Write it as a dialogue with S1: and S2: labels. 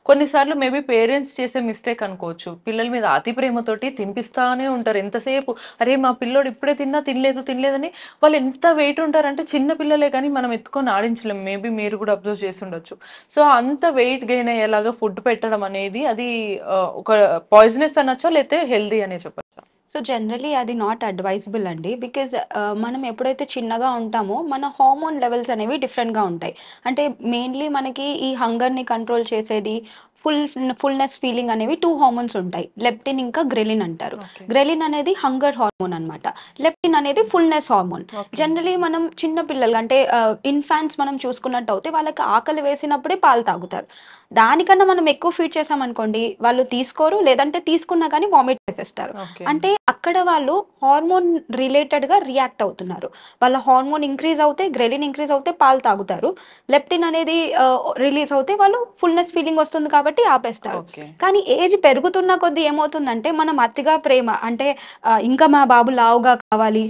S1: కొన్నిసార్లు maybe parents చేసే mistake అనుకోవచ్చు. పిల్లల మీద అతి ప్రేమతోటి తినిపిస్తానే ఉంటారు. ఎంతసేపు అరే! మా పిల్లోడు ఇప్పుడే తిన్నా తినలేదని వాళ్ళు ఎంత వెయిట్ ఉంటారంటే చిన్న పిల్లలే కానీ మనం ఎత్తుకొని ఆడించలేం. మేబీ మీరు కూడా అబ్జర్వ్ చేసుండొచ్చు. సో, అంత వెయిట్ గెయిన్ అయ్యేలాగా ఫుడ్ పెట్టడం అనేది అది ఒక పాయిజనస్ అనొచ్చా? లేతే హెల్తీ అనే చెప్పొచ్చా?
S2: సో, జనరల్లీ అది నాట్ అడ్వైజబుల్ అండి. బికాజ్ మనం ఎప్పుడైతే చిన్నగా ఉంటామో, మన హార్మోన్ లెవెల్స్ అనేవి డిఫరెంట్‌గా ఉంటాయి. అంటే మెయిన్‌లీ మనకి ఈ హంగర్‌ని కంట్రోల్ చేసేది, ఫుల్ ఫుల్‌నెస్ ఫీలింగ్ అనేవి 2 హార్మోన్స్ ఉంటాయి. లెప్టిన్ ఇంకా గ్రెలిన్ అంటారు.
S1: ఓకే.
S2: గ్రెలిన్ అనేది హంగర్ హార్మోన్ అన్నమాట. లెప్టిన్ అనేది ఫుల్‌నెస్ హార్మోన్.
S1: ఓకే.
S2: జనరల్లీ మనం చిన్న పిల్లలు అంటే ఇన్ఫాంట్స్ మనం చూసుకున్నట్టయితే వాళ్ళకి ఆకలి వేసినప్పుడే పాలు తాగుతారు. దానికన్నా మనం ఎక్కువ ఫీడ్ చేశామనుకోండి, వాళ్ళు తీసుకోరు. లేదంటే తీసుకున్నా కానీ వామిట్ చేసేస్తారు.
S1: ఓకే.
S2: అంటే అక్కడ వాళ్ళు హార్మోన్ రిలేటెడ్‌గా రియాక్ట్ అవుతున్నారు. వాళ్ళ హార్మోన్ ఇంక్రీజ్ అవుతే, గ్రెలిన్ ఇంక్రీజ్ అవుతే పాలు తాగుతారు. లెప్టిన్ అనేది రిలీజ్ అవుతే వాళ్ళు ఫుల్‌నెస్ ఫీలింగ్ వస్తుంది కాబట్టి ఆపేస్తారు.
S1: ఓకే.
S2: కానీ ఏజ్ పెరుగుతున్న కొద్దీ ఏమవుతుందంటే మనం అతిగా ప్రేమ అంటే ఇంకా మా బాబు లావుగా కావాలి,